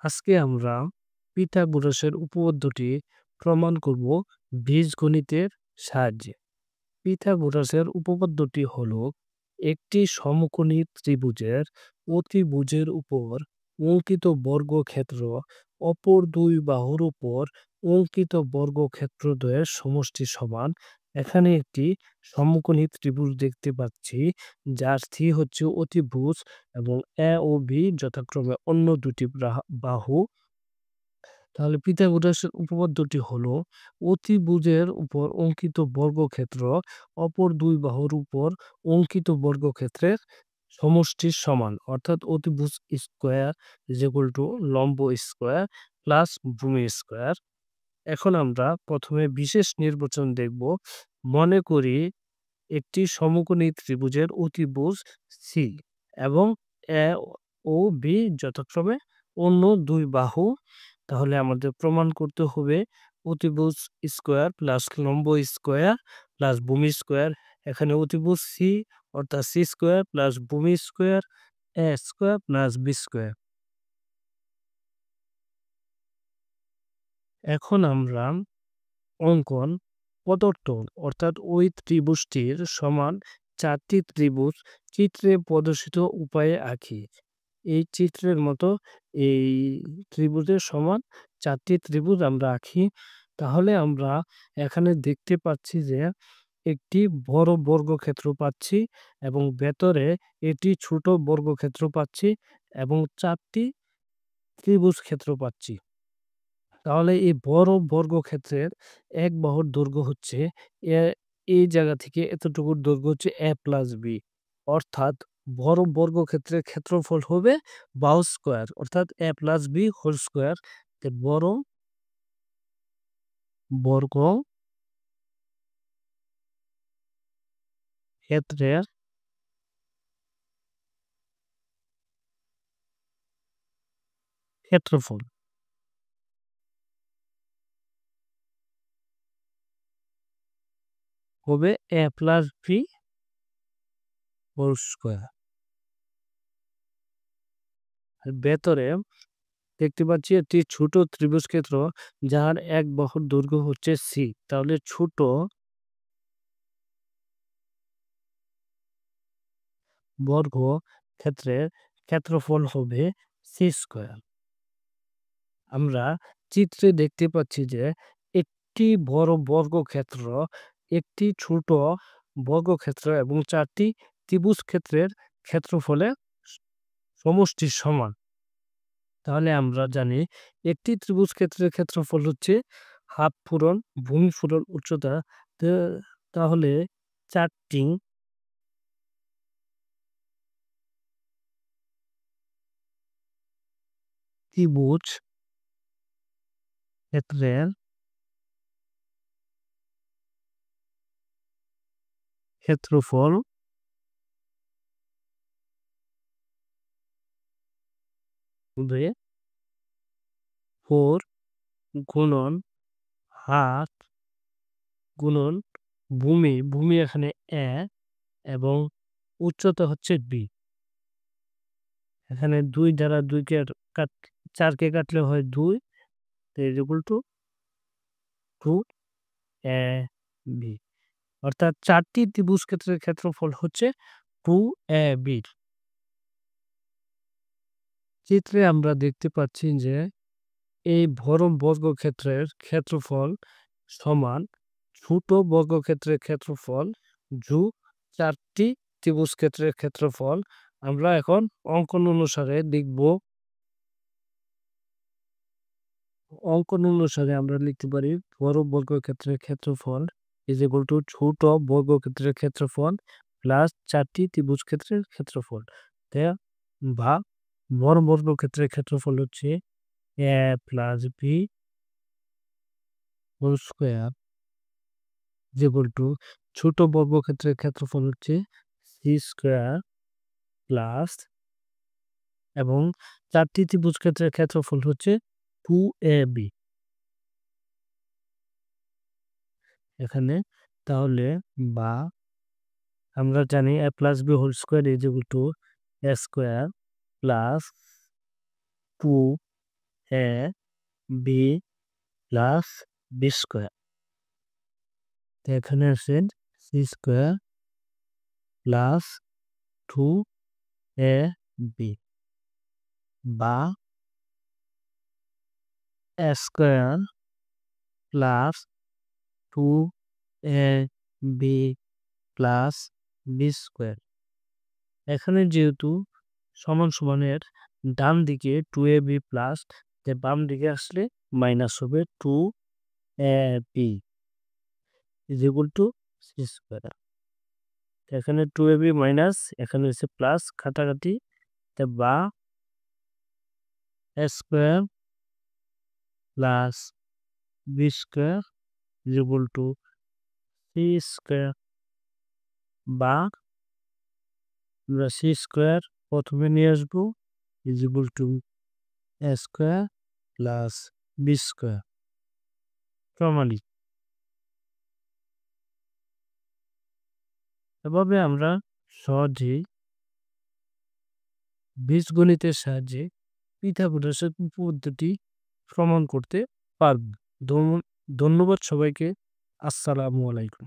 আজকে আমরা পিথাগোরাসের উপপাদ্যটি প্রমাণ করব বীজগণিতের সাহায্যে। পিথাগোরাসের উপপাদ্যটি হলো একটি সমকোণী ত্রিভুজের অতিভুজের উপর অঙ্কিত বর্গক্ষেত্র অপর দুই বাহুর উপর অঙ্কিত বর্গক্ষেত্রদ্বয়ের সমষ্টি সমান। এখানে একটি সমকোণী ত্রিভুজ দেখতে পাচ্ছি, যার স্থি হচ্ছে অতিভুজ এবং এ ও বি যথাক্রমে অন্য দুটি বাহু। তাহলে পিথাগোরাসের উপপাদ্যটি হলো অতিভুজের উপর অঙ্কিত বর্গক্ষেত্র অপর দুই বাহুর উপর অঙ্কিত বর্গক্ষেত্রের সমষ্টির সমান, অর্থাৎ অতিভুজ স্কোয়ার ইজ ইকুয়াল টু লম্ব স্কোয়ার প্লাস ভূমি স্কোয়ার। এখন আমরা প্রথমে বিশেষ নির্বাচন দেখব। মনে করি একটি সমকোণী ত্রিভুজের অতিভুজ সি এবং এ ও বি যথাক্রমে অন্য দুই বাহু। তাহলে আমাদের প্রমাণ করতে হবে অতিভুজ স্কোয়ার প্লাস লম্ব স্কোয়ার প্লাস ভূমি স্কোয়ার। এখানে অতিভুজ সি অর্থাৎ সি স্কোয়ার প্লাস ভূমি স্কোয়ার এ স্কোয়ার প্লাস বি স্কোয়ার। এখন আমরা অঙ্কন প্রদর্শন অর্থাৎ ওই ত্রিভুজটির সমান চারটি ত্রিভুজ চিত্রে প্রদর্শিত উপায়ে আঁকি। এই চিত্রের মতো এই ত্রিভুজের সমান চারটি ত্রিভুজ আমরা আঁকি। তাহলে আমরা এখানে দেখতে পাচ্ছি যে একটি বড় বর্গক্ষেত্র পাচ্ছি এবং ভেতরে এটি ছোট বর্গক্ষেত্র পাচ্ছি এবং চারটি ত্রিভুজ ক্ষেত্র পাচ্ছি। তাহলে এই বড় বর্গক্ষেত্রের এক বাহুর দৈর্ঘ্য হচ্ছে এ, এই জায়গা থেকে এতটুকুর দৈর্ঘ্য হচ্ছে a প্লাস বি, অর্থাৎ বড় বর্গক্ষেত্রের ক্ষেত্রফল হবে বাহু স্কোয়ার অর্থাৎ a plus B whole square. বড় বর্গ ক্ষেত্রের ক্ষেত্রফল হবে a plus B whole square. ভেতরে দেখতে পাচ্ছি একটি ছোট ত্রিভুজ ক্ষেত্র যার এক বাহুর দৈর্ঘ্য হচ্ছে সি। তাহলে ছোট বর্গ ক্ষেত্রের ক্ষেত্রফল হবে সি স্কোয়ার। আমরা চিত্রে দেখতে পাচ্ছি যে একটি বড় বর্গক্ষেত্র, একটি ছোট বর্গক্ষেত্র এবং চারটি ত্রিভুজ ক্ষেত্রের ক্ষেত্রফলের সমষ্টির সমান। তাহলে আমরা জানি একটি ত্রিভুজ ক্ষেত্রের ক্ষেত্রফল হচ্ছে হাফ পূরণ ভূমি পূরণ উচ্চতা। তাহলে চারটি ত্রিভুজ ক্ষেত্রের ক্ষেত্রফল হবে 4 গুণন হাফ গুণন ভূমি, ভূমি এখানে এ এবং উচ্চতা হচ্ছে বি। এখানে 2 দ্বারা 2 কে কাট 4 কে কাটলে হয় 2 is equal to 2 A B, অর্থাৎ চারটি ত্রিভুজ ক্ষেত্রের ক্ষেত্রফল হচ্ছে 2 এ বি। চিত্রে আমরা দেখতে পাচ্ছি যে এই বড় বর্গক্ষেত্রের ক্ষেত্রফল সমান ছোট বর্গক্ষেত্রের ক্ষেত্রফল যোগ চারটি ত্রিভুজ ক্ষেত্রের ক্ষেত্রফল। আমরা এখন অঙ্কন অনুসারে লিখব। অঙ্কন অনুসারে আমরা লিখতে পারি বড় বর্গক্ষেত্রের ক্ষেত্রফল ইজ ইকুয়াল টু ছোট বর্গক্ষেত্রের ক্ষেত্রফল প্লাস চারটি ত্রিভুজ ক্ষেত্রের ক্ষেত্রফল। বা বড় বর্গক্ষেত্রের ক্ষেত্রফল হচ্ছে a plus B whole square is equal to ছোট বর্গক্ষেত্রের ক্ষেত্রফল হচ্ছে সি স্কোয়ার প্লাস এবং চারটি ত্রিভুজ ক্ষেত্রের ক্ষেত্রফল হচ্ছে 2ab এখানে। তাহলে বা আমরা জানি a plus B whole square is equal to a square plus 2 A b plus b square. এখানে আছে সি স্কোয়ার প্লাস 2ab বা a square plus 2ab plus b square. এখানে যেহেতু সমান সমানের ডান দিকে 2ab প্লাস, বাম দিকে আসলে মাইনাস হবে 2ab is equal to c square. এখানে 2ab মাইনাস, এখানে হচ্ছে প্লাস, কাটাকাটি, বা a square plus b square is equal to c square, বা আমরা সি স্কোয়ার প্রথমে নিয়ে আসবো is equal to a square plus b square প্রমাণিত। এভাবে আমরা সহজেই বীজগণিতের সাহায্যে পিথাগোরাসের উপপাদ্যটি প্রমাণ করতে পারব। ধন্যবাদ সবাইকে। আসসালামু আলাইকুম।